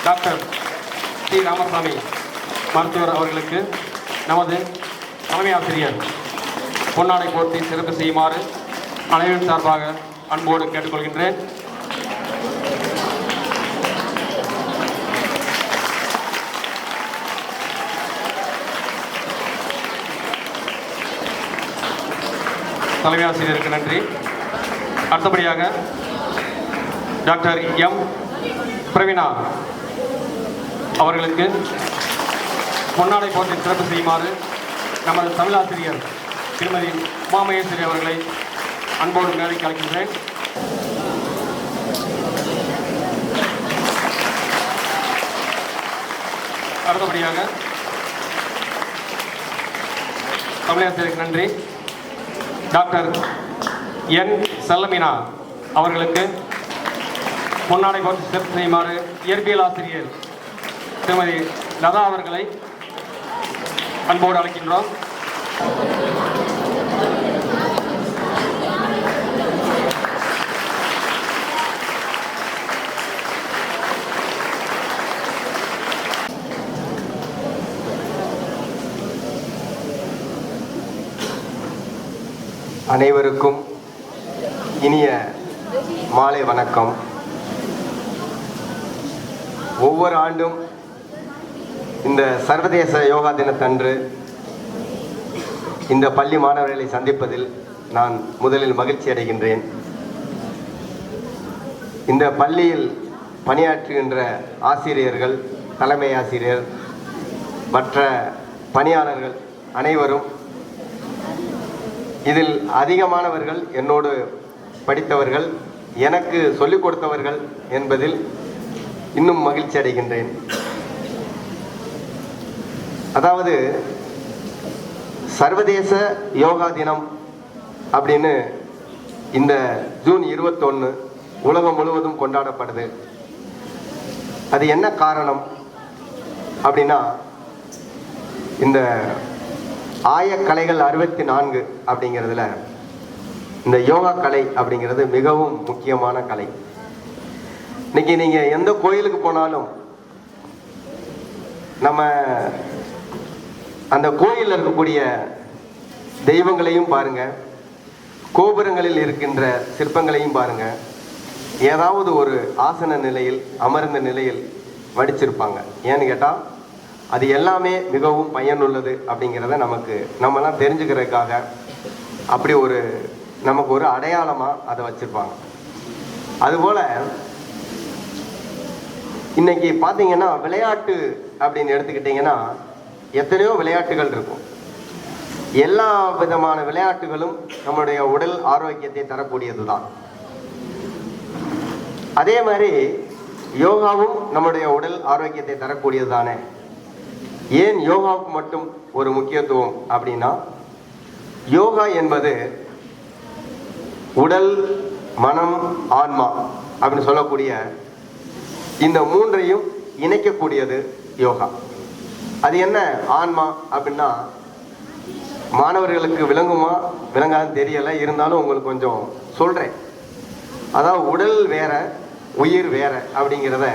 Doctor D Ramasamy மருத்துவர் அவர்களுக்கு நமது தலைமை ஆசிரியர் பொன்னாடை போர்த்தி சிறப்பு செய்யுமாறு அனைவரின் சார்பாக அன்போடு கேட்டுக்கொள்கின்றேன். தலைமை ஆசிரியருக்கு நன்றி. அடுத்தபடியாக டாக்டர் எம் பிரவீனா அவர்களுக்கு பொன்னாடை போர்த்தி சிறப்பு செய்யுமாறு நமது தமிழாசிரியர் திருமதி உமாமகேஸ்வரி அவர்களை அன்போடு மேடைக்கு அழைக்கின்றேன். அடுத்தபடியாக தமிழாசிரியருக்கு நன்றி. டாக்டர் என் செல்லமீனா அவர்களுக்கு பொன்னாடை போர்த்தி சிறப்பு செய்யுமாறு இயற்பியல் ஆசிரியர் திருமதி லதா அவர்களை அன்போடு அழைக்கின்றோம். அனைவருக்கும் இனிய மாலை வணக்கம். ஒவ்வொரு ஆண்டும் இந்த சர்வதேச யோகா தினத்தன்று இந்த பள்ளி மாணவர்களை சந்திப்பதில் நான் முதலில் மகிழ்ச்சி அடைகின்றேன். இந்த பள்ளியில் பணியாற்றுகின்ற ஆசிரியர்கள், தலைமை ஆசிரியர், மற்ற பணியாளர்கள் அனைவரும், இதில் அதிகமானவர்கள் என்னோடு படித்தவர்கள், எனக்கு சொல்லிக் கொடுத்தவர்கள் என்பதில் இன்னும் மகிழ்ச்சி அடைகின்றேன். அதாவது சர்வதேச யோகா தினம் அப்படின்னு இந்த ஜூன் 21 உலகம் முழுவதும் கொண்டாடப்படுது. அது என்ன காரணம் அப்படின்னா, இந்த ஆயக்கலைகள் 64 அப்படிங்கிறதுல இந்த யோகா கலை அப்படிங்கிறது மிகவும் முக்கியமான கலை. இன்னைக்கு நீங்க எந்த கோயிலுக்கு போனாலும் நம்ம அந்த கோயிலில் இருக்கக்கூடிய தெய்வங்களையும் பாருங்க, கோபுரங்களில் இருக்கின்ற சிற்பங்களையும் பாருங்க, ஏதாவது ஒரு ஆசன நிலையில் அமர்ந்த நிலையில் வடிச்சிருப்பாங்க. ஏன்னு கேட்டால் அது எல்லாமே மிகவும் பயனுள்ளது அப்படிங்கிறத நம்மலாம் தெரிஞ்சுக்கிறதுக்காக அப்படி ஒரு நமக்கு ஒரு அடையாளமாக அதை வச்சிருப்பாங்க. அதுபோல் இன்னைக்கு பார்த்தீங்கன்னா விளையாட்டு அப்படின்னு எடுத்துக்கிட்டிங்கன்னா எத்தனையோ விளையாட்டுகள் இருக்கும். எல்லா விதமான விளையாட்டுகளும் நம்முடைய உடல் ஆரோக்கியத்தை தரக்கூடியது தான். அதே மாதிரி யோகாவும் நம்முடைய உடல் ஆரோக்கியத்தை தரக்கூடியது தானே. ஏன் யோகாவுக்கு மட்டும் ஒரு முக்கியத்துவம் அப்படின்னா, யோகா என்பது உடல், மனம், ஆன்மா அப்படின்னு சொல்லக்கூடிய இந்த மூன்றையும் இணைக்கக்கூடியது யோகா. அது என்ன ஆன்மா அப்படின்னா, மாணவர்களுக்கு விளங்குமா விளங்காதுன்னு தெரியல, இருந்தாலும் உங்களுக்கு கொஞ்சம் சொல்றேன். அதாவது உடல் வேற, உயிர் வேற அப்படிங்கிறத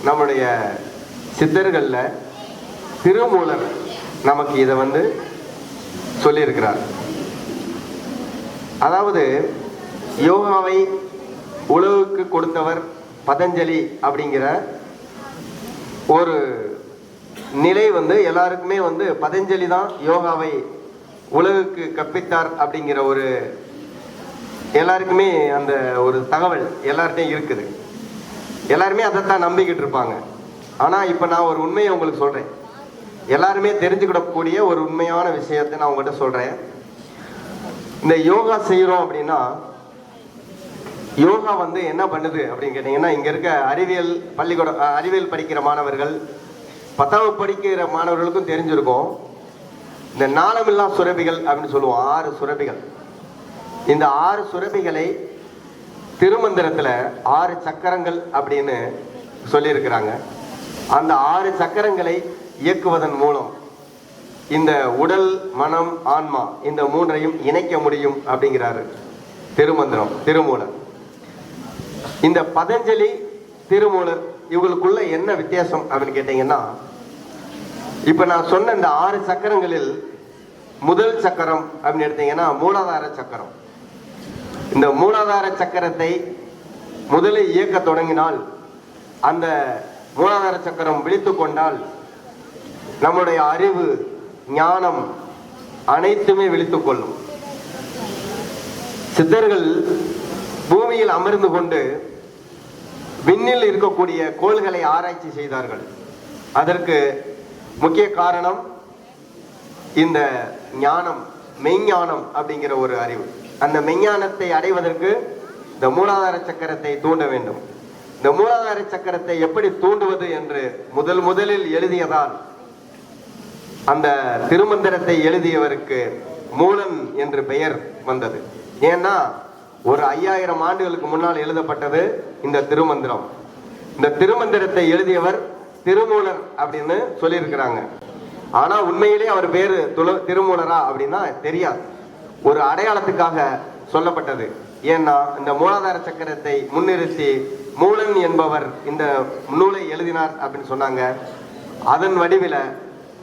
நம்முடைய சித்தர்களில் திருமூலர் நமக்கு இதை சொல்லியிருக்கிறார். அதாவது யோகாவை உலகுக்கு கொடுத்தவர் பதஞ்சலி அப்படிங்கிற ஒரு நிலை எல்லாருக்குமே பதஞ்சலி தான் யோகாவை உலகுக்கு கற்பித்தார் அப்படிங்கிற ஒரு எல்லாருக்குமே அந்த ஒரு தகவல் எல்லார்ட்டையும் இருக்குது. எல்லாருமே அதைத்தான் நம்பிக்கிட்டு இருப்பாங்க. ஆனால் இப்போ நான் ஒரு உண்மையை உங்களுக்கு சொல்கிறேன். எல்லாருமே தெரிஞ்சுக்கிடக்கூடிய ஒரு உண்மையான விஷயத்தை நான் உங்கள்கிட்ட சொல்கிறேன். இந்த யோகா செய்கிறோம் அப்படின்னா, யோகா என்ன பண்ணுது அப்படின்னு கேட்டிங்கன்னா, இங்கே இருக்க அறிவியல் படிக்கிற மாணவர்கள், 10வது படிக்கிற மாணவர்களுக்கும் தெரிஞ்சிருக்கும். இந்த நாளமில்லா சுரபிகள் அப்படின்னு சொல்லுவோம், 6 சுரபிகள். இந்த 6 சுரபிகளை திருமந்திரத்தில் 6 சக்கரங்கள் அப்படின்னு சொல்லியிருக்கிறாங்க. அந்த 6 சக்கரங்களை இயக்குவதன் மூலம் இந்த உடல், மனம், ஆன்மா இந்த மூன்றையும் இணைக்க முடியும் அப்படிங்கிறாரு திருமந்திரம், திருமூலர். இந்த பதஞ்சலி திருமூலர் இவங்களுக்குள்ள என்ன வித்தியாசம் அப்படின்னு கேட்டீங்கன்னா, இப்ப நான் சொன்ன இந்த 6 சக்கரங்களில் முதல் சக்கரம் அப்படின்னு எடுத்தீங்கன்னா மூலாதார சக்கரம். இந்த மூலாதார சக்கரத்தை முதலில் இயக்க தொடங்கினால், அந்த மூலாதார சக்கரம் விழித்து கொண்டால் நம்முடைய அறிவு, ஞானம் அனைத்துமே விழித்துக் கொள்ளும். சித்தர்கள் பூமியில் அமர்ந்து கொண்டு விண்ணில் இருக்கக்கூடிய கோள்களை ஆராய்ச்சி செய்தார்கள். அதற்கு முக்கிய காரணம் இந்த ஞானம், மெய்ஞானம் அப்படிங்கிற ஒரு அறிவு. அந்த மெய்ஞானத்தை அடைவதற்கு இந்த மூலாதார சக்கரத்தை தூண்ட வேண்டும். இந்த மூலாதார சக்கரத்தை எப்படி தூண்டுவது என்று முதலில் எழுதியதால் அந்த திருமந்திரத்தை எழுதியவருக்கு மூலன் என்று பெயர் வந்தது. ஏன்னா ஒரு 5000 ஆண்டுகளுக்கு முன்னால் எழுதப்பட்டது இந்த திருமந்திரம். இந்த திருமந்திரத்தை எழுதியவர் திருமூலர் அப்படின்னு சொல்லியிருக்கிறாங்க. ஆனா உண்மையிலே அவர் பேரு திருமூலரா அப்படின்னா தெரியாது. ஒரு அடையாளத்துக்காக சொல்லப்பட்டது. ஏன்னா இந்த மூலாதார சக்கரத்தை முன்னிறுத்தி மூலன் என்பவர் இந்த நூலை எழுதினார் அப்படின்னு சொன்னாங்க. அதன் வடிவில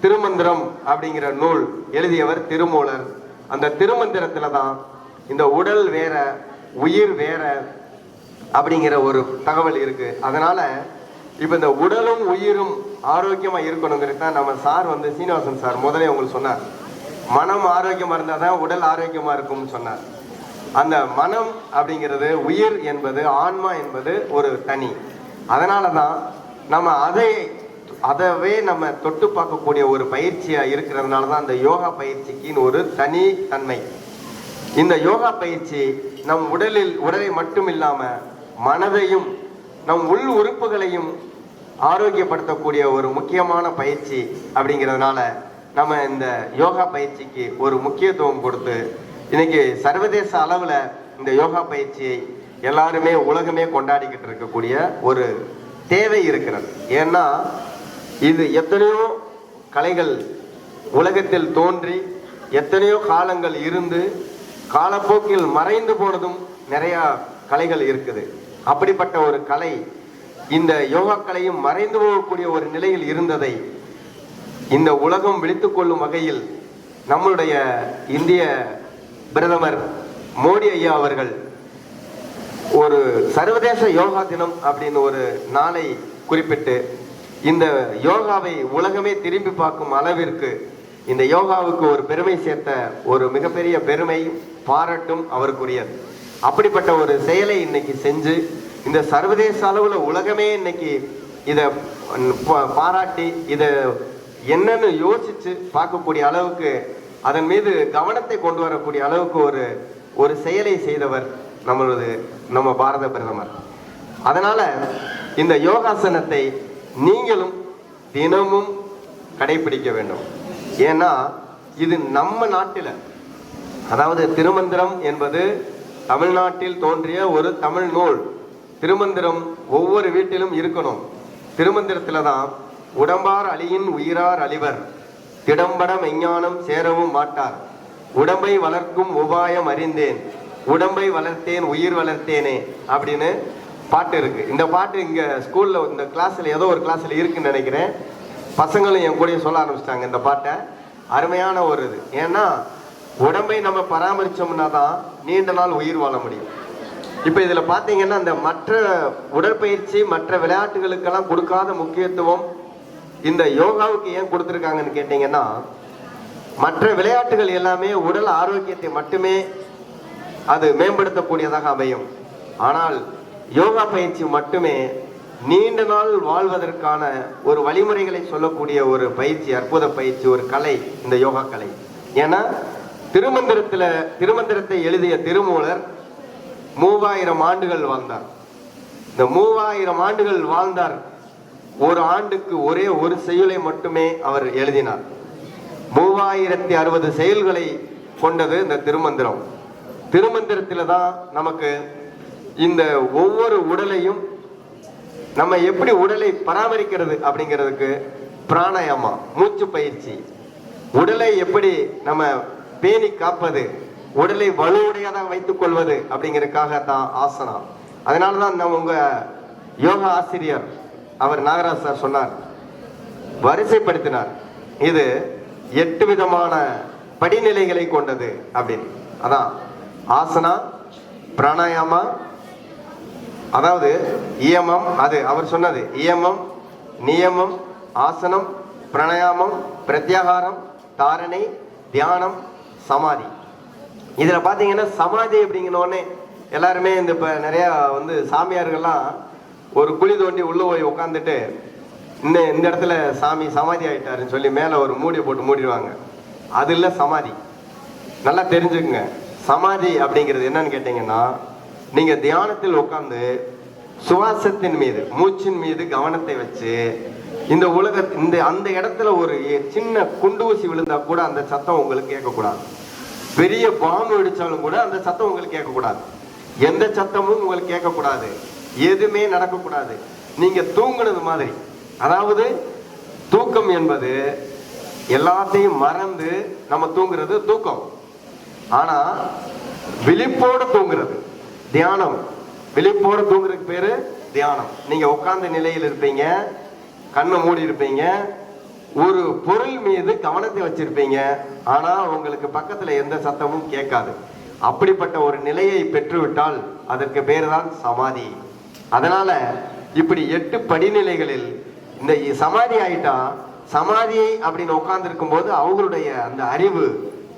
திருமந்திரம் அப்படிங்கிற நூல் எழுதியவர் திருமூலர். அந்த திருமந்திரத்துல தான் இந்த உடல் வேற உயிர் வேற அப்படிங்கிற ஒரு தகவல் இருக்கு. அதனால இப்ப இந்த உடலும் உயிரும் ஆரோக்கியமா இருக்கணுங்கிறது தான் நம்ம சார் சீனிவாசன் சார் முதலே உங்களுக்கு சொன்னார். மனம் ஆரோக்கியமா இருந்தா தான் உடல் ஆரோக்கியமா இருக்கும்னு சொன்னார். அந்த மனம் அப்படிங்கிறது, உயிர் என்பது, ஆன்மா என்பது ஒரு தனி. அதனாலதான் நம்ம அதவே நம்ம தொட்டு பார்க்கக்கூடிய ஒரு பயிற்சியா இருக்கிறதுனால தான் அந்த யோகா பயிற்சிக்கு ஒரு தனி தன்மை. இந்த யோகா பயிற்சி நம் உடலை மட்டும் இல்லாம மனதையும் நம் உள் உறுப்புகளையும் ஆரோக்கியப்படுத்தக்கூடிய ஒரு முக்கியமான பயிற்சி. அப்படிங்கிறதுனால நம்ம இந்த யோகா பயிற்சிக்கு ஒரு முக்கியத்துவம் கொடுத்து இன்னைக்கு சர்வதேச அளவுல இந்த யோகா பயிற்சியை எல்லாருமே உலகமே கொண்டாடிக்கிட்டு இருக்கக்கூடிய ஒரு தேவை இருக்கிறது. ஏன்னா இது எத்தனையோ கலைகள் உலகத்தில் தோன்றி எத்தனையோ காலங்கள் இருந்து காலப்போக்கில் மறைந்து போனதும் நிறைய கலைகள் இருக்குது. அப்படிப்பட்ட ஒரு கலை, இந்த யோகா கலையும் மறைந்து போகக்கூடிய ஒரு நிலையில் இருந்ததை இந்த உலகம் விழித்துக் கொள்ளும் வகையில் நம்மளுடைய இந்திய பிரதமர் மோடி ஐயா அவர்கள் ஒரு சர்வதேச யோகா தினம் அப்படின்னு ஒரு நாளை குறிப்பிட்டு இந்த யோகாவை உலகமே திரும்பி பார்க்கும் அளவிற்கு இந்த யோகாவுக்கு ஒரு பெருமை சேர்த்த ஒரு மிகப்பெரிய பெருமை, பாராட்டும் அவருக்குரியது. அப்படிப்பட்ட ஒரு செயலை இன்னைக்கு செஞ்சு இந்த சர்வதேச அளவுல உலகமே இன்னைக்கு இதை பாராட்டி இதை என்னன்னு யோசிச்சு பார்க்கக்கூடிய அளவுக்கு, அதன் மீது கவனத்தை கொண்டு வரக்கூடிய அளவுக்கு ஒரு செயலை செய்தவர் நம்ம பாரத பிரதமர். அதனால இந்த யோகாசனத்தை நீங்களும் தினமும் கடைபிடிக்க வேண்டும். ஏன்னா இது நம்ம நாட்டில், அதாவது திருமந்திரம் என்பது தமிழ்நாட்டில் தோன்றிய ஒரு தமிழ் நூல். திருமந்திரம் ஒவ்வொரு வீட்டிலும் இருக்கணும். திருமந்திரத்துல தான் உடம்பார் அழியின் உயிரார் அழிவர், திடம்பட மெஞ்ஞானம் சேரவும் மாட்டார், உடம்பை வளர்க்கும் உபாயம் அறிந்தேன், உடம்பை வளர்த்தேன் உயிர் வளர்த்தேனே அப்படின்னு பாட்டு இருக்கு. இந்த பாட்டு இங்க ஸ்கூல்ல இந்த கிளாஸ்ல ஏதோ ஒரு கிளாஸ்ல இருக்குன்னு நினைக்கிறேன். பசங்களும் என் கூட சொல்ல ஆரம்பிச்சிட்டாங்க இந்த பாட்டை. அருமையான ஒரு இது. ஏன்னா உடம்பை நம்ம பராமரிச்சோம்னா தான் நீண்ட நாள் உயிர் வாழ முடியும். இப்ப இதுல பாத்தீங்கன்னா இந்த மற்ற உடற்பயிற்சி மற்ற விளையாட்டுகளுக்கெல்லாம் கொடுக்காத முக்கியத்துவம் இந்த யோகாவுக்கு ஏன் கொடுத்துருக்காங்கன்னு கேட்டீங்கன்னா, மற்ற விளையாட்டுகள் எல்லாமே உடல் ஆரோக்கியத்தை மட்டுமே அது மேம்படுத்தக்கூடியதாக அமையும். ஆனால் யோகா பயிற்சி மட்டுமே நீண்ட நாள் வாழ்வதற்கான ஒரு வழிமுறைகளை சொல்லக்கூடிய ஒரு பயிற்சி, அற்புத பயிற்சி, ஒரு கலை இந்த யோகா கலை. ஏன்னா திருமந்திரத்தை எழுதிய திருமூலர் 3000 ஆண்டுகள் வாழ்ந்தார். இந்த 3000 ஆண்டுகள் வாழ்ந்தார். ஒரு ஆண்டுக்கு ஒரே ஒரு செயலை மட்டுமே அவர் எழுதினார். 3060 செயல்களை கொண்டது இந்த திருமந்திரம். திருமந்திரத்துல தான் நமக்கு இந்த ஒவ்வொரு உடலையும் நம்ம எப்படி உடலை பராமரிக்கிறது அப்படிங்கிறதுக்கு பிராணாயாமா, மூச்சு பயிற்சி, உடலை எப்படி நம்ம பேணி காப்பது, உடலை வலுவுடையதாக வைத்துக் கொள்வது அப்படிங்கிறதுக்காக தான் ஆசனா. அதனாலதான் நம்ம உங்க யோகா ஆசிரியர் அவர் நாகராஜ் சார் சொன்னார், வரிசைப்படுத்தினார். இது 8 விதமான படிநிலைகளை கொண்டது அப்படின்னு. அதான் ஆசனா, பிராணாயாமா, அதாவது இயமம், அது அவர் சொன்னது இயமம், நியமம், ஆசனம், பிராணாயாமம், பிரத்யாகாரம், தாரணை, தியானம், சமாதி. இதுல பாத்தீங்கன்னா சமாதி அப்படிங்கனோடனே எல்லாருமே இந்த இப்ப நிறைய சாமியார்கள்லாம் ஒரு குழி தோண்டி உள்ள போய் உட்காந்துட்டு இந்த இடத்துல சாமி சமாதி ஆயிட்டாருன்னு சொல்லி மேல ஒரு மூடியை போட்டு மூடிடுவாங்க. அது இல்ல சமாதி. நல்லா தெரிஞ்சுக்குங்க, சமாதி அப்படிங்கிறது என்னன்னு கேட்டீங்கன்னா, நீங்க தியானத்தில் உட்கார்ந்து சுவாசத்தின் மீது, மூச்சின் மீது கவனத்தை வச்சு இந்த அந்த இடத்துல ஒரு சின்ன குண்டூசி விழுந்தா கூட அந்த சத்தம் உங்களுக்கு கேட்கக்கூடாது. பெரிய பாம்பு வெடிச்சாலும் கூட அந்த சத்தம் உங்களுக்கு கேட்கக்கூடாது. எந்த சத்தமும் உங்களுக்கு கேட்கக்கூடாது. எதுவுமே நடக்கக்கூடாது. நீங்க தூங்குனது மாதிரி. அதாவது தூக்கம் என்பது எல்லாத்தையும் மறந்து நம்ம தூங்குறது தூக்கம். ஆனா விழிப்போடு தூங்குறது தியானம். விழிப்போடு தூங்குறதுக்கு பேரு தியானம். நீங்க உட்கார்ந்த நிலையில் இருப்பீங்க, கண்ணை மூடி இருப்பீங்க, ஒரு பொருள் மீது கவனத்தை வச்சிருப்பீங்க. ஆனா உங்களுக்கு பக்கத்துல எந்த சத்தமும் கேட்காது. அப்படிப்பட்ட ஒரு நிலையை பெற்றுவிட்டால் அதற்கு பேர் தான் சமாதி. அதனால இப்படி 8 படிநிலைகளில் இந்த சமாதி ஆயிட்டா, சமாதி அப்படின்னு உட்கார்ந்து இருக்கும் போது அவங்களுடைய அந்த அறிவு,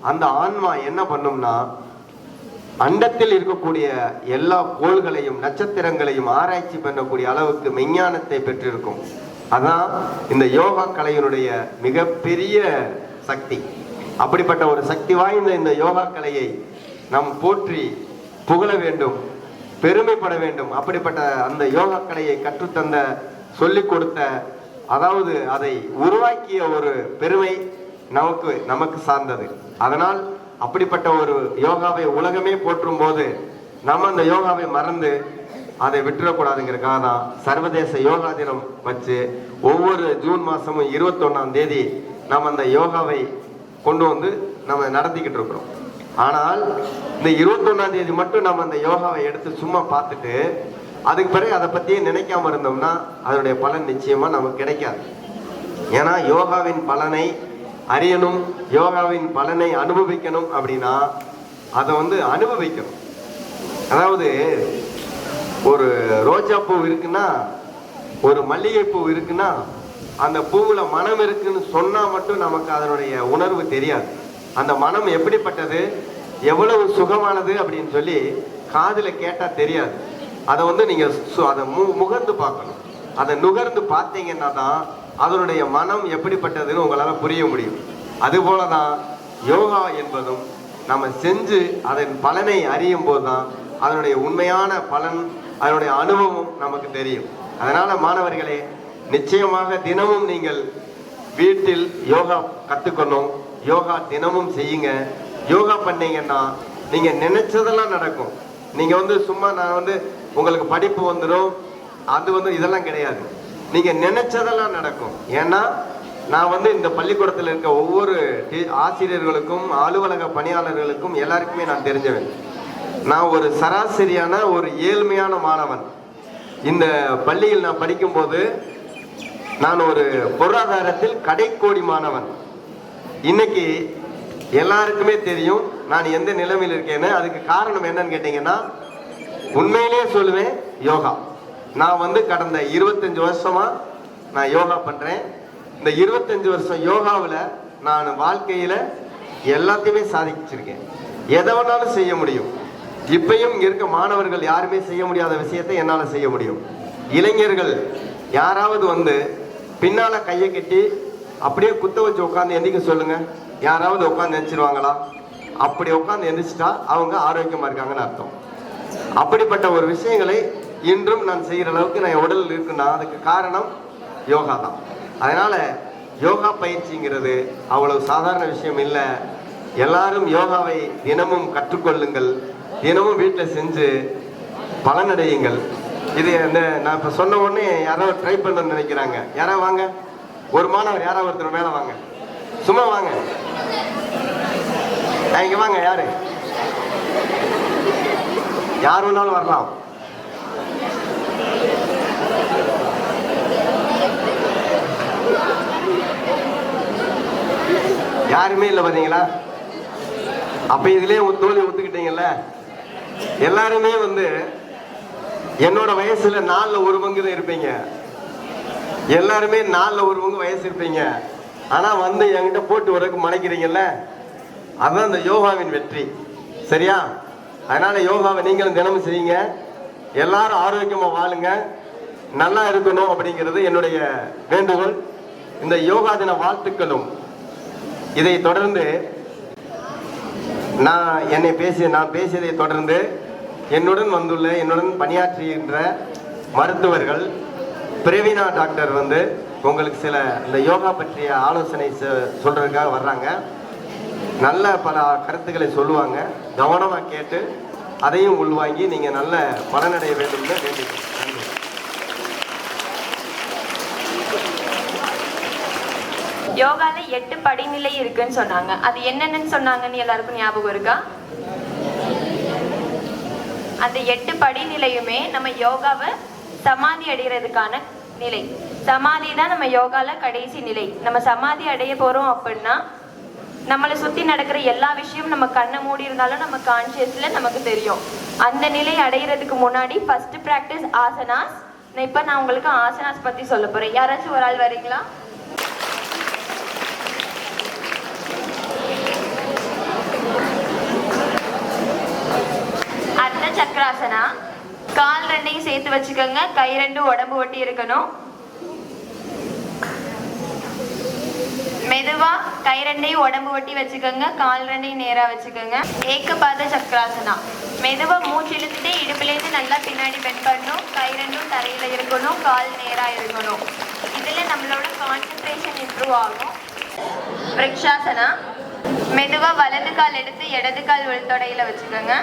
அந்த ஆன்மா என்ன பண்ணும்னா, அண்டத்தில் இருக்கக்கூடிய எல்லா கோள்களையும் நட்சத்திரங்களையும் ஆராய்ச்சி பண்ணக்கூடிய அளவுக்கு மெஞ்ஞானத்தை பெற்றிருக்கும். அதான் இந்த யோகா கலையினுடைய மிகப்பெரிய சக்தி. அப்படிப்பட்ட ஒரு சக்தி வாய்ந்த இந்த யோகா கலையை நாம் போற்றி புகழ வேண்டும், பெருமைப்பட வேண்டும். அப்படிப்பட்ட அந்த யோகா கலையை கற்றுத்தந்த, சொல்லிக் கொடுத்த, அதாவது அதை உருவாக்கிய ஒரு பெருமை நமக்கு சார்ந்தது. அதனால் அப்படிப்பட்ட ஒரு யோகாவை உலகமே போற்றும் போது நம்ம அந்த யோகாவை மறந்து அதை விட்டுறக்கூடாதுங்கிறதுக்காக தான் சர்வதேச யோகா தினம் வச்சு ஒவ்வொரு ஜூன் மாசமும் 21ஆம் தேதி நம்ம அந்த யோகாவை கொண்டு வந்து நம்ம நடத்திக்கிட்டு இருக்கிறோம். ஆனால் இந்த 21ஆம் தேதி மட்டும் நம்ம அந்த யோகாவை எடுத்து சும்மா பார்த்துட்டு அதுக்கு பிறகு அதை பத்தியே நினைக்காம இருந்தோம்னா அதனுடைய பலன் நிச்சயமா நமக்கு கிடைக்காது. ஏன்னா யோகாவின் பலனை அறியணும், யோகாவின் பலனை அனுபவிக்கணும் அப்படின்னா அதை அனுபவிக்கணும். அதாவது ஒரு ரோஜா பூ இருக்குன்னா, ஒரு மல்லிகை பூ இருக்குன்னா, அந்த பூவுல மனம் இருக்குன்னு சொன்னா மட்டும் நமக்கு அதனுடைய உணர்வு தெரியாது. அந்த மனம் எப்படிப்பட்டது, எவ்வளவு சுகமானது அப்படின்னு சொல்லி காதுல கேட்டா தெரியாது. அதை நீங்க அதை முகர்ந்து பார்க்கணும். அதை நுகர்ந்து பார்த்தீங்கன்னா தான் அதனுடைய மனம் எப்படிப்பட்டதுன்னு உங்களால புரிய முடியும். அது போலதான் யோகா என்பதும் நம்ம செஞ்சு அதன் பலனை அறியும் போதுதான் அதனுடைய உண்மையான பலன், அதனுடைய அனுபவம் நமக்கு தெரியும். அதனால மாணவர்களே, நிச்சயமாக தினமும் நீங்கள் வீட்டில் யோகா கத்துக்கணும். யோகா தினமும் செய்யுங்க. யோகா பண்ணீங்கன்னா நீங்க நினைச்சதெல்லாம் நடக்கும். நீங்க சும்மா நான் உங்களுக்கு படிப்பு வந்துடும், அது இதெல்லாம் கிடையாது. நீங்க நினைச்சதெல்லாம் நடக்கும். ஏன்னா நான் இந்த பள்ளிக்கூடத்தில் இருக்க ஒவ்வொரு ஆசிரியர்களுக்கும் அலுவலக பணியாளர்களுக்கும் எல்லாருக்குமே நான் தெரிஞ்சவன். நான் ஒரு சராசரியான ஒரு ஏழ்மையான மாணவன். இந்த பள்ளியில் நான் படிக்கும்போது நான் ஒரு பொருளாதாரத்தில் கடைக்கோடி மாணவன். இன்னைக்கு எல்லாருக்குமே தெரியும் நான் எந்த நிலைமையில் இருக்கேன்னு. அதுக்கு காரணம் என்னன்னு கேட்டீங்கன்னா, உண்மையிலேயே சொல்லுவேன், யோகா. நான் கடந்த 25 வருஷமா நான் யோகா பண்றேன். இந்த 25 வருஷம் யோகாவில் நான் வாழ்க்கையில எல்லாத்தையுமே சாதிச்சிருக்கேன். எதை வேணாலும் செய்ய முடியும். இப்பயும் இங்க இருக்க மாணவர்கள் யாருமே செய்ய முடியாத விஷயத்தை என்னால செய்ய முடியும். இளைஞர்கள் யாராவது பின்னால கையை கட்டி அப்படியே குத்த வச்சு உட்காந்து எந்திக்க சொல்லுங்க, யாராவது உட்காந்து எந்திரிச்சிருவாங்களா? அப்படி உட்காந்து எந்திரிச்சிட்டா அவங்க ஆரோக்கியமா இருக்காங்கன்னு அர்த்தம். அப்படிப்பட்ட ஒரு விஷயங்களை இன்றும் நான் செய்யற அளவுக்கு நான் உடல் இருக்குன்னா அதுக்கு காரணம் யோகா தான். அதனால யோகா பயிற்சிங்கிறது அவ்வளவு சாதாரண விஷயம் இல்லை. எல்லாரும் யோகாவை தினமும் கற்றுக்கொள்ளுங்கள். தினமும் வீட்டில் செஞ்சு பலனடையுங்கள். இது நான் இப்ப சொன்ன உடனே யாராவது ட்ரை பண்ண நினைக்கிறாங்க. யாராவது வாங்க, ஒரு மாணவர் யாராவது ஒருத்தர் மேல வாங்க, சும்மா வாங்க, இங்க வாங்க. யார் வேணாலும் வரலாம். யாருமே இல்லை பார்த்தீங்களா? அப்ப இதுலயே ஒரு தோல்வி ஒத்துக்கிட்டீங்கல்ல. எல்லாருமே என்னோட வயசுல 4ல் 1 பங்கு தான் இருப்பீங்க. எல்லாருமே 4ல் 1 பங்கு வயசு இருப்பீங்க. ஆனா என்கிட்ட போட்டு வரக்கு மனைக்கிறீங்கல்ல, அதுதான் இந்த யோகாவின் வெற்றி. சரியா? அதனால யோகாவை நீங்களும் தினமும் செய்யுங்க. எல்லாரும் ஆரோக்கியமா வாழுங்க, நல்லா இருக்கணும் அப்படிங்கிறது என்னுடைய வேண்டுகோள். இந்த யோகா தின வாழ்த்துக்களும். இதை தொடர்ந்து நான் பேசியதை தொடர்ந்து என்னுடன் பணியாற்றுகின்ற மருத்துவர்கள் பிரவீனா டாக்டர் உங்களுக்கு சில இந்த யோகா பற்றிய ஆலோசனை சொல்றதுக்காக வர்றாங்க. நல்ல பல கருத்துக்களை சொல்லுவாங்க. கவனமா கேட்டு அதையும் உள்வாங்கி நீங்க நல்ல பலனடைய வேண்டும் என்று வேண்டிக்கிறேன். நன்றி. யோகால 8 படிநிலை இருக்குன்னு சொன்னாங்க. அது என்னென்னு சொன்னாங்கன்னு எல்லாருக்கும் ஞாபகம் இருக்கா? அந்த 8 படிநிலையுமே நம்ம யோகாவை சமாதி அடைகிறதுக்கான நிலை. சமாதி தான் நம்ம யோகால கடைசி நிலை. நம்ம சமாதி அடைய போறோம் அப்படின்னா நம்மளை சுத்தி நடக்கிற எல்லா விஷயமும் நம்ம கண்ணை மூடி இருந்தாலும் நம்ம கான்சியஸ்ல நமக்கு தெரியும். அந்த நிலை அடைகிறதுக்கு முன்னாடி ஃபர்ஸ்ட் பிராக்டிஸ் ஆசனாஸ். இப்ப நான் உங்களுக்கு ஆசனாஸ் பத்தி சொல்ல போறேன். யாராச்சும் ஒரு ஆள் வரீங்களா? அர்த்த சக்கராசனா. கால் 2ஐயும் சேர்த்து வச்சுக்கோங்க. கை 2 உடம்பு ஒட்டி இருக்கணும். மெதுவா கை 2ஐயும் உடம்பு ஒட்டி வச்சுக்கோங்க. கால் 2ஐயும் நேரா வச்சுக்கோங்க. ஏகபாத சக்கராசனா. மெதுவா மூச்சு இழுத்துட்டு இடுப்புலேருந்து நல்லா பின்னாடி பெண்ட் பண்ணணும். கை 2ம் தரையில இருக்கணும். கால் நேரா இருக்கணும். இதுல நம்மளோட கான்சென்ட்ரேஷன் இம்ப்ரூவ் ஆகும். விருக்ஷாசனா. மெதுவா வலது கால் எடுத்து இடது கால் உள்தொடையில வச்சுக்கோங்க.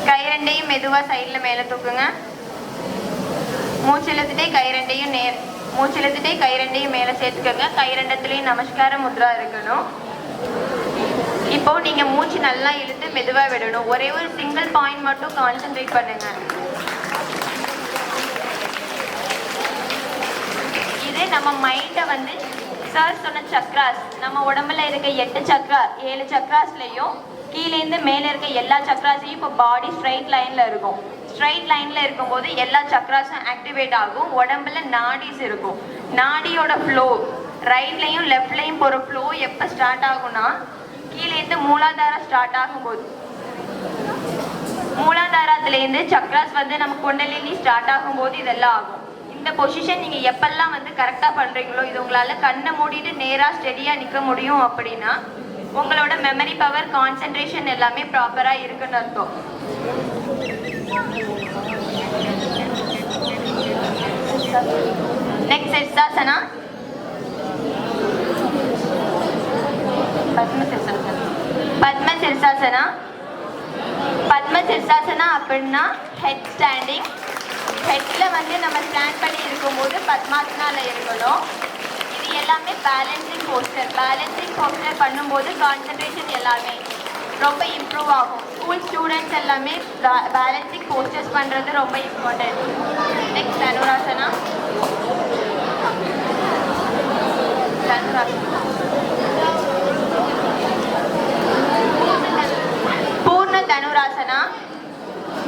கை 2ஐயும் மெதுவா சைட்ல மேல தூக்குங்க. மூச்சு இழுத்துட்டே கை 2ஐயும் மேல சேர்த்துக்கோங்க. கை 2த்துலயும் நமஸ்கார முத்ரா இருக்கணும். இப்போ நீங்க மூச்சு நல்லா இழுத்து மெதுவா விடணும். ஒரே ஒரு சிங்கிள் பாயிண்ட் மட்டும் கான்சென்ட்ரேட் பண்ணுங்க. இது நம்ம மைண்டை சார் சொன்ன சக்ராஸ், நம்ம உடம்புல இருக்க 8 சக்ரா 7 சக்ராஸ்லயும் கீழேந்து மேல இருக்க எல்லா சக்ராஸையும் இப்போ பாடி ஸ்ட்ரைட் லைன்ல இருக்கும். ஸ்ட்ரைட் லைன்ல இருக்கும்போது எல்லா சக்ராஸும் ஆக்டிவேட் ஆகும். உடம்புல நாடிஸ் இருக்கும். நாடியோட ஃப்ளோ ரைட்லையும் லெஃப்ட்லையும் போற ஃப்ளோ எப்போ ஸ்டார்ட் ஆகும்னா கீழேந்து மூலாதாரம் ஸ்டார்ட் ஆகும்போது, மூலாதாரத்திலேருந்து சக்ராஸ் நம்ம குண்டலினி ஸ்டார்ட் ஆகும்போது இதெல்லாம் ஆகும். இந்த பொசிஷன் நீங்க எப்பெல்லாம் கரெக்டா பண்றீங்களோ, இது உங்களால கண்ணை மூடிட்டு நேரா ஸ்டெடியா நிக்க முடியும் அப்படின்னா உங்களோட மெமரி பவர், கான்சென்ட்ரேஷன் எல்லாமே ப்ராப்பரா இருக்குன்னு அர்த்தம். நெக்ஸ்ட் சிர்சாசனா. பத்ம சிர்சாசனா. பத்ம சிர்சாசனா அப்படின்னா ஹெட் ஸ்டாண்டிங். ஹெட்ல நம்ம ஸ்டாண்ட் பண்ணி இருக்கும்போது பத்மாசனால இருக்கணும். இது எல்லாமே பேலன்சிங் போஸ்டர். பேலன்சிங் போஸ்டர் பண்ணும்போது கான்சென்ட்ரேஷன் எல்லாமே ரொம்ப இம்ப்ரூவ் ஆகும். ஸ்கூல் ஸ்டூடெண்ட்ஸ் எல்லாமே பேலன்சிங் போஸ்டர்ஸ் பண்ணுறது ரொம்ப இம்பார்ட்டன்ட். நெக்ஸ்ட் தனுராசனா. பூர்ண தனுராசனா.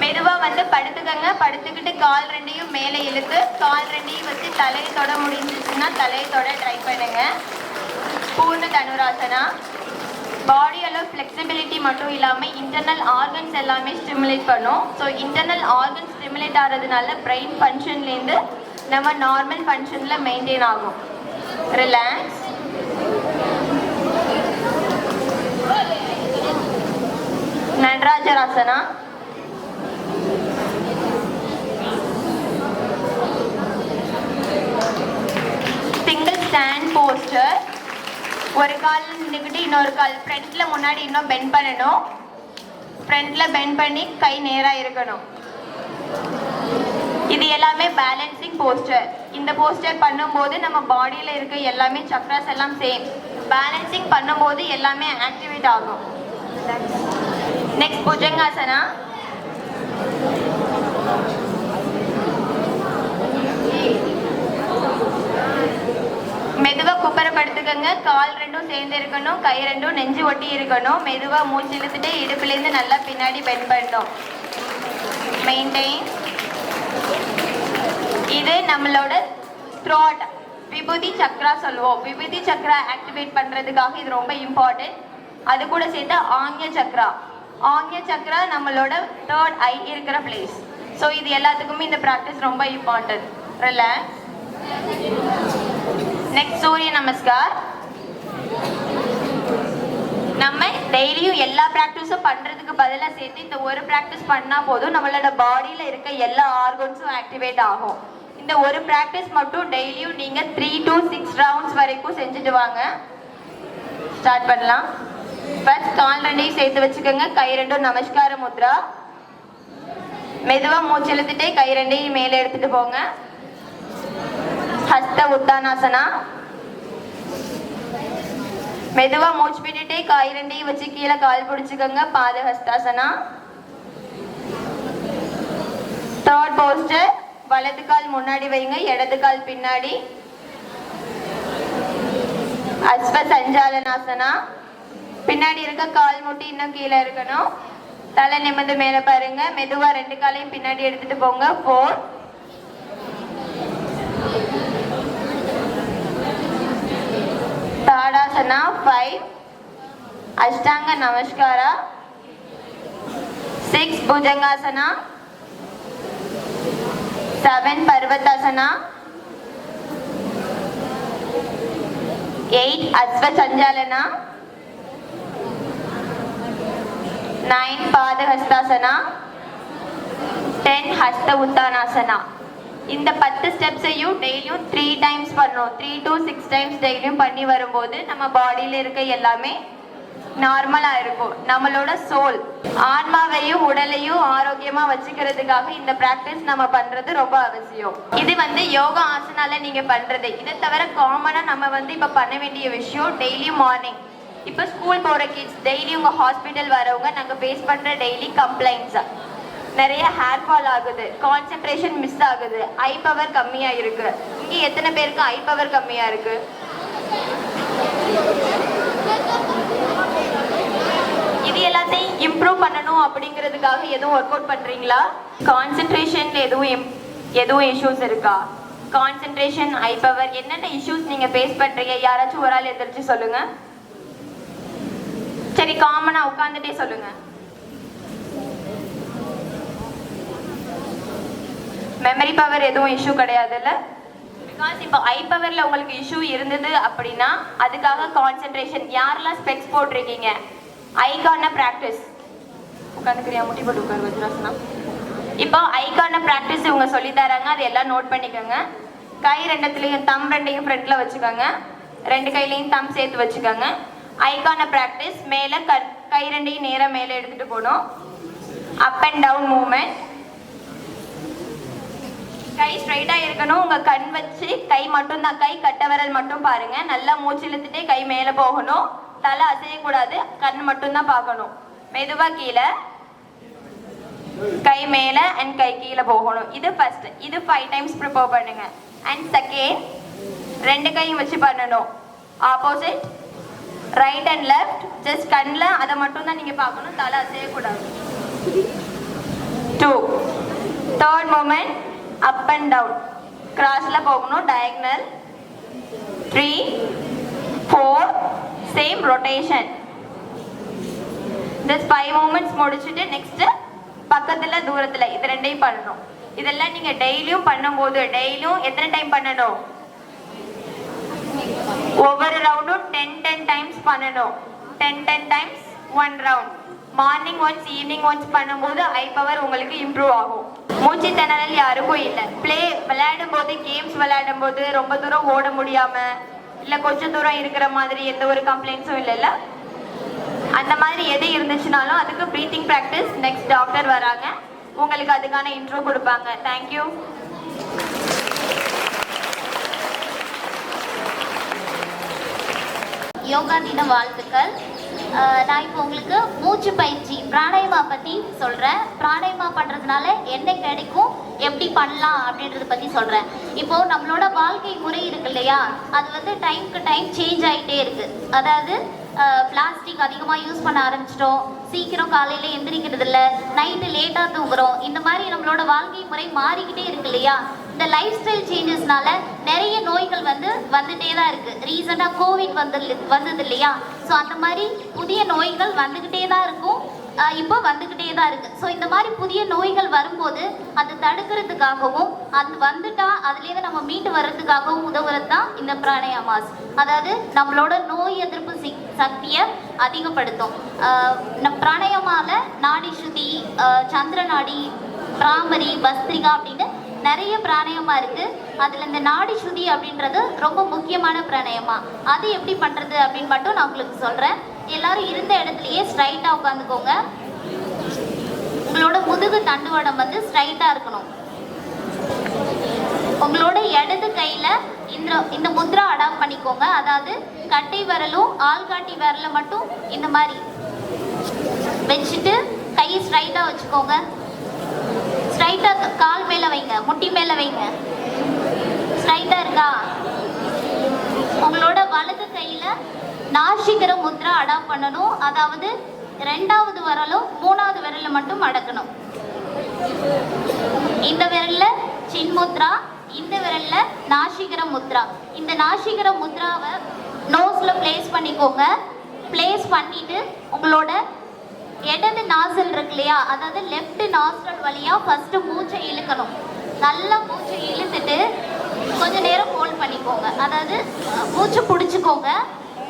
மெதுவா படுத்துக்கங்க. படுத்துக்கிட்டு கால் 2ஐயும் மேலே இழுத்து கால் 2ஐயும் வச்சு தலையை தொட முடிஞ்சிச்சுன்னா தலையை தொட ட்ரை பண்ணுங்க. பூர்ண தனுராசனா. பாடி அளவு ஃப்ளெக்சிபிலிட்டி மட்டும் இல்லாமல் இன்டர்னல் ஆர்கன்ஸ் எல்லாமே ஸ்டிமுலேட் பண்ணும். ஸோ இன்டர்னல் ஆர்கன்ஸ் ஸ்டிமுலேட் ஆகிறதுனால பிரெயின் ஃபங்க்ஷன்லேருந்து நம்ம நார்மல் ஃபங்க்ஷனில் மெயின்டைன் ஆகும். Relax. Natarajasana. Single stand posture. ஒரு கால் நின்றுக்கிட்டு இன்னொரு கால் ஃப்ரண்ட்ல முன்னாடி இன்னும் பெண்ட் பண்ணணும். ஃப்ரண்ட்ல பெண்ட் பண்ணி கை நேராக இருக்கணும். இது எல்லாமே பேலன்சிங் போஸ்டர். இந்த போஸ்டர் பண்ணும்போது நம்ம பாடியில் இருக்க எல்லாமே சக்ராஸ் எல்லாம் சேம். பேலன்சிங் பண்ணும்போது எல்லாமே ஆக்டிவேட் ஆகும். நெக்ஸ்ட் புஜங்காசனா. படிச்சுக்கோங்க. கால் ரெண்டும் சேர்ந்து இருக்கணும், கை ரெண்டும் நெஞ்சு ஒட்டி இருக்கணும். மெதுவா மூச்சு இழுத்துட்டு இடுப்புலேருந்து நல்லா பின்னாடி பெண்ட் பண்ணணும். மெயின்டைன். இது நம்மளோட த்ரோட் விபூதி சக்ரா சொல்லுவோம். விபூதி சக்ரா ஆக்டிவேட் பண்றதுக்காக இது ரொம்ப இம்பார்ட்டன்ட். அது கூட சேர்த்து ஆங்கிய சக்ரா. ஆங்கிய சக்ரா நம்மளோட தேர்ட் ஐ இருக்கிற பிளேஸ். ஸோ இது எல்லாத்துக்குமே இந்த ப்ராக்டிஸ் ரொம்ப இம்பார்ட்டன்ட். ரிலாக்ஸ். நெக்ஸ்ட் சூரிய நமஸ்கார். நம்ம டெய்லியும் எல்லா ப்ராக்டிஸும் பண்றதுக்கு பதிலாக சேர்த்து இந்த ஒரு ப்ராக்டிஸ் பண்ணா போதும், நம்மளோட பாடியில இருக்க எல்லா ஆர்கன்ஸும் ஆக்டிவேட் ஆகும். இந்த ஒரு ப்ராக்டிஸ் மட்டும் டெய்லியும் நீங்க 3 to 6 ரவுண்ட்ஸ் வரைக்கும் செஞ்சுட்டு வாங்க. ஸ்டார்ட் பண்ணலாம். ஃபர்ஸ்ட் கால் ரெண்டையும் சேர்த்து வச்சுக்கோங்க. கை ரெண்டும் நமஸ்கார முத்ரா. மெதுவா மூச்சு இழுத்துட்டு கை ரெண்டையும் மேலே எடுத்துட்டு போங்க. ஹஸ்த உத்தானாசனா. மெதுவா மூச்சு விட்டுட்டு கை ரெண்டையும் வச்சு கீழே கால் பிடிச்சுக்கோங்க. பாத ஹஸ்தாசனா. Third poster. வலது கால் முன்னாடி வைங்க, இடது கால் பின்னாடி. அஸ்வ சஞ்சாலனாசனா. பின்னாடி இருக்க கால் முட்டி இன்னும் கீழே இருக்கணும். தலை நிமிர்ந்து மேல பாருங்க. மெதுவா 2 காலையும் பின்னாடி எடுத்துட்டு போங்க. 4. தாடாசனா. 5. அஷ்டாங்க நமஸ்காரா. 6 புஜங்காசனா. 7 பர்வதாசனா. 8 அஸ்வ சஞ்சாலனா. 9 பாத ஹஸ்தாசனா. 10 ஹஸ்த உத்தானாசனா. இந்த 10 ஸ்டெப்ஸையும் டெய்லியும் 3 டைம்ஸ் பண்ணணும். 3 to 6 டைம்ஸ் டெய்லியும் பண்ணி வரும்போது நம்ம பாடியில இருக்க எல்லாமே நார்மலா இருக்கும். நம்மளோட சோல் ஆன்மாவையும் உடலையும் ஆரோக்கியமா வச்சுக்கிறதுக்காக இந்த பிராக்டிஸ் நம்ம பண்றது ரொம்ப அவசியம். இது யோகா ஆசனால நீங்க பண்றது. இதை தவிர காமனா நம்ம இப்ப பண்ண வேண்டிய விஷயம் டெய்லியும் மார்னிங். இப்போ ஸ்கூல் போகிற கிட்ஸ், டெய்லி உங்கள் ஹாஸ்பிட்டல் வரவங்க நாங்கள் ஃபேஸ் பண்ணுற டெய்லி கம்ப்ளைண்ட்ஸ், நிறைய ஹேர் ஃபால் ஆகுது, கான்சென்ட்ரேஷன் மிஸ் ஆகுது, ஐ பவர் கம்மியாக இருக்குது. இங்கே எத்தனை பேருக்கு ஐ பவர் கம்மியாக இருக்குது? இது எல்லாத்தையும் இம்ப்ரூவ் பண்ணணும் அப்படிங்கிறதுக்காக எதுவும் ஒர்க் அவுட் பண்ணுறீங்களா? கான்சென்ட்ரேஷனில் எதுவும் இஷ்யூஸ் இருக்கா? கான்சென்ட்ரேஷன், ஐ பவர், என்னென்ன இஷ்யூஸ் நீங்கள் ஃபேஸ் பண்ணுறீங்க? யாராச்சும் ஒரு ஆள் எதிர்த்து சொல்லுங்கள். சரி, காமனா உட்கார்ந்துட்டே சொல்லுங்க. மெமரி பவர் எதுவும் இஷ்யூ கிடையாதுல்ல? பிகாஸ் இப்போ ஐ பவர்ல உங்களுக்கு இஷ்யூ இருந்தது அப்படின்னா அதுக்காக கான்சென்ட்ரேஷன். யாரெல்லாம் ஸ்பெக்ஸ் போட்டிருக்கீங்க? ஐக்கான ப்ராக்டிஸ். உட்காந்துக்கிறியா? முட்டி போட்டு உட்காரு வஜ்ராசனா. இப்போ ஐக்கான ப்ராக்டிஸ் இவங்க சொல்லி தராங்க, அது எல்லாம் நோட் பண்ணிக்கோங்க. கை ரெண்டுத்துலையும் தம் ரெண்டையும் ஃப்ரண்ட்ல வச்சுக்கோங்க. 2 கையிலையும் தம் சேர்த்து வச்சுக்கோங்க. ஐக்கான ப்ராக்டிஸ். மேலே கை ரெண்டையும் நேராக மேலே எடுத்துட்டு போகணும். Up and down movement. கை ஸ்ட்ரைட்டாக இருக்கணும். உங்கள் கண் வச்சு கை மட்டும் தான், கை கட்ட விரல் மட்டும் பாருங்க. நல்லா மூச்சு இழுத்துட்டே கை மேலே போகணும். தலை அசையக்கூடாது, கண் மட்டும் தான் பார்க்கணும். மெதுவாக கீழே, கை மேலே அண்ட் கை கீழே போகணும். இது ஃபர்ஸ்ட். இது 5 டைம்ஸ் ப்ரிப்பேர் பண்ணுங்க. அண்ட் செகண்ட், 2 கையும் வச்சு பண்ணணும். Opposite, right and left. Just கண்ணில் அதை மட்டும் தான் நீங்கள் பார்க்கணும், தலை அசையக்கூடாது. 2. Third movement, up and down, கிராஸில் போகணும், diagonal. 3, 4, same rotation. Just 5 movements முடிச்சுட்டு நெக்ஸ்ட்டு பக்கத்தில் தூரத்தில் இது 2ஐயும் பண்ணணும். இதெல்லாம் நீங்கள் டெய்லியும் பண்ணும்போது டெய்லியும் எத்தனை டைம் பண்ணணும்? ஒவ்வொரு ரவுண்டும் 10 டைம்ஸ் பண்ணணும். 10 times 1 round. Morning once, evening once பண்ணும்போது ஐ பவர் உங்களுக்கு இம்ப்ரூவ் ஆகும். மூச்சு திணறல் யாருக்கும் இல்லை. விளையாடும் போது, கேம்ஸ் விளையாடும் போது ரொம்ப தூரம் ஓட முடியாம இல்லை கொஞ்சம் தூரம் இருக்கிற மாதிரி எந்த ஒரு கம்ப்ளைண்ட்ஸும் இல்லைல்ல? அந்த மாதிரி எது இருந்துச்சுனாலும் அதுக்கு ப்ரீத்திங் ப்ராக்டிஸ். நெக்ஸ்ட் டாக்டர் வராங்க, உங்களுக்கு அதுக்கான இன்ட்ரோ கொடுப்பாங்க. தேங்க்யூ. யோகா தின வாழ்த்துக்கள். நான் இப்போ உங்களுக்கு மூச்சு பயிற்சி பிராணாயமா பற்றி சொல்கிறேன். பிராணாயமா பண்ணுறதுனால என்ன கிடைக்கும், எப்படி பண்ணலாம் அப்படின்றத பற்றி சொல்கிறேன். இப்போது நம்மளோட வாழ்க்கை முறை இருக்கு இல்லையா, அது வந்து டைம்க்கு டைம் சேஞ்ச் ஆகிட்டே இருக்குது. அதாவது பிளாஸ்டிக் அதிகமாக யூஸ் பண்ண ஆரம்பிச்சிட்டோம், சீக்கிரம் காலையில் எந்திரிக்கிறது இல்லை, நைட்டு லேட்டாக தூங்குறோம். இந்த மாதிரி நம்மளோட வாழ்க்கை முறை மாறிக்கிட்டே இருக்கு இல்லையா. இந்த லைஃப் ஸ்டைல் சேஞ்சஸ்னால நிறைய நோய்கள் வந்துட்டே தான் இருக்குது. ரீசெண்டாக கோவிட் வந்தது இல்லையா, ஸோ அந்த மாதிரி புதிய நோய்கள் வந்துக்கிட்டே தான் இருக்கும், இப்போ வந்துக்கிட்டே தான் இருக்குது. ஸோ இந்த மாதிரி புதிய நோய்கள் வரும்போது அதை தடுக்கிறதுக்காகவும் அது வந்துட்டா அதுலேருந்து நம்ம மீண்டு வர்றதுக்காகவும் உதவுறது தான் இந்த பிராணாயாமாஸ். அதாவது நம்மளோட நோய் எதிர்ப்பு சக்தியை அதிகப்படுத்தும். பிராணாயாமால நாடி சுத்தி, சந்திர நாடி, பிராமரி, பஸ்திரிகா அப்படின்னு நிறைய பிராணாயமா இருக்கு. அதுல இந்த நாடி சுதி அப்படின்றது ரொம்ப முக்கியமான பிராணாயமா. அது எப்படி பண்றது அப்படின்னு மட்டும் நான் உங்களுக்கு சொல்றேன். எல்லாரும் இருந்த இடத்துலயே ஸ்ட்ரைட்டா உட்காந்துக்கோங்க. உங்களோட முதுகு தண்டுவடம் வந்து ஸ்ட்ரைட்டா இருக்கணும். உங்களோட இடது கையில இந்த முத்ரா அடாப்ட் பண்ணிக்கோங்க. அதாவது கட்டை விரலும் ஆள்காட்டி விரல மட்டும் இந்த மாதிரி வச்சுட்டு கையை ஸ்ட்ரைட்டா வச்சுக்கோங்க. ஸ்ட்ரைட்டா கால் மேல வைங்க, முட்டி மேல வைங்க. ஸ்ட்ரைட்டா இருக்கா? உங்களோட வலது கையில நாசிகர முத்ரா அடாப்ட் பண்ணணும். அதாவது 2வது விரலும் 3வது விரல்ல மட்டும் அடக்கணும். இந்த விரல்ல சின்முத்ரா, இந்த விரல்ல நாசிகர முத்ரா. இந்த நாசிகர முத்ராவை நோஸ்ல பிளேஸ் பண்ணிக்கோங்க. பிளேஸ் பண்ணிட்டு உங்களோட இடது நாசல் இருக்கு இல்லையா, அதாவது லெஃப்ட் நாஸ்ட்ரல் வழியா ஃபர்ஸ்ட் மூச்சை இழுக்கணும். நல்லா மூச்சை இழுத்துட்டு கொஞ்ச நேரம் ஹோல்ட் பண்ணிக்கோங்க. அதாவது மூச்சை பிடிச்சிக்கோங்க.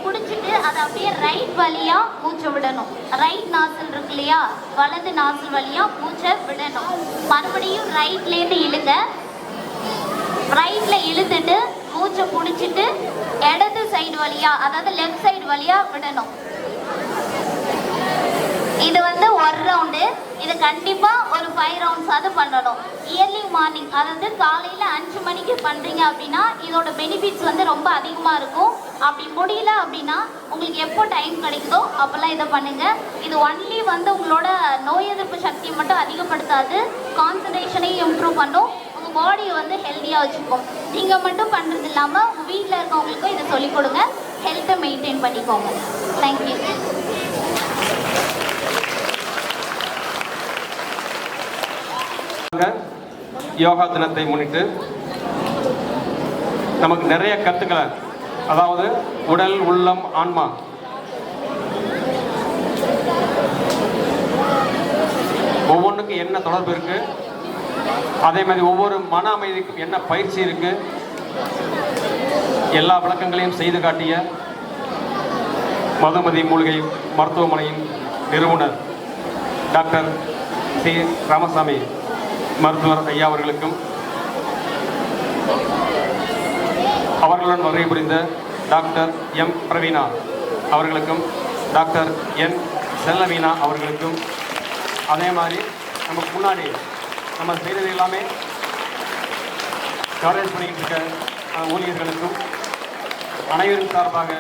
பிடிச்சிட்டு அதை அப்படியே ரைட் வழியா மூச்சை விடணும். ரைட் நாசல் இருக்கு இல்லையா, வலது நாசல் வழியா மூச்சை விடணும். மறுபடியும் ரைட்லேருந்து இழுங்க. ரைட்ல இழுத்துட்டு மூச்சை பிடிச்சிட்டு இடது சைடு வழியா, அதாவது லெஃப்ட் சைடு வழியா விடணும். இது வந்து ஒரு ரவுண்டு. இது கண்டிப்பா ஒரு 5 ரவுண்ட்ஸாவது பண்ணணும். இயர்லி மார்னிங், அதாவது காலையில 5 மணிக்கு பண்றீங்க அப்படின்னா இதோட பெனிஃபிட்ஸ் வந்து ரொம்ப அதிகமா இருக்கும். அப்படி முடியல அப்படின்னா உங்களுக்கு எப்போ டைம் கிடைக்குதோ அப்பெல்லாம் இதை பண்ணுங்க. இது ஒன்லி வந்து உங்களோட நோய் எதிர்ப்பு சக்தியை மட்டும் அதிகப்படுத்தாது, கான்சன்ட்ரேஷனையும் இம்ப்ரூவ் பண்ணும், உங்க பாடியை வந்து ஹெல்த்தியா வச்சுக்கும். நீங்க மட்டும் பண்றது இல்லாம உங்க வீட்டில் இருக்கவங்களுக்கும் இதை சொல்லிக் கொடுங்க. ஹெல்த்தை மெயின்டைன் பண்ணிக்கோங்க. தேங்க்யூ. யோகா தினத்தை முன்னிட்டு நமக்கு நிறைய கருத்துக்களை, அதாவது உடல், உள்ளம், ஆன்மா, ஒவ்வொன்றுக்கும் என்ன தொடர்பு இருக்கு, அதே மாதிரி ஒவ்வொரு மன அமைதிக்கும் என்ன பயிற்சி இருக்கு, எல்லா விளக்கங்களையும் செய்து காட்டிய மதுமதி மூலிகை மருத்துவமனையின் நிறுவனர் டாக்டர் சி ராமசாமி மருத்துவர் ஐயா அவர்களுக்கும், அவர்களுடன் வருகை புரிந்த டாக்டர் எம் பிரவீனா அவர்களுக்கும், டாக்டர் என் செல்லவீனா அவர்களுக்கும், அதே மாதிரி நமக்கு முன்னாடி நம்ம செய்தது எல்லாமே கவரேஜ் பண்ணிக்கிட்டு இருக்க ஊழியர்களுக்கும் அனைவரின் சார்பாக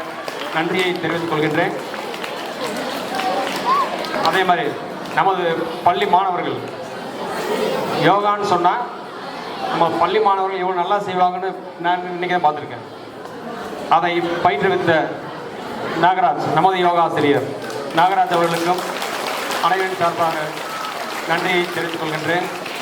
நன்றியை தெரிவித்துக் கொள்கின்றேன். அதே மாதிரி நமது பள்ளி மாணவர்கள் யோகான்னு சொன்னால் நம்ம பள்ளி மாணவர்கள் எவ்வளோ நல்லா செய்வாங்கன்னு நான் இன்றைக்கி பார்த்துருக்கேன். அதை பயிற்றுவித்த நாகராஜ், நமது யோகா ஆசிரியர் நாகராஜ் அவர்களுக்கும் அனைவரின் சார்பாக நன்றியை தெரிவித்துக் கொள்கின்றேன்.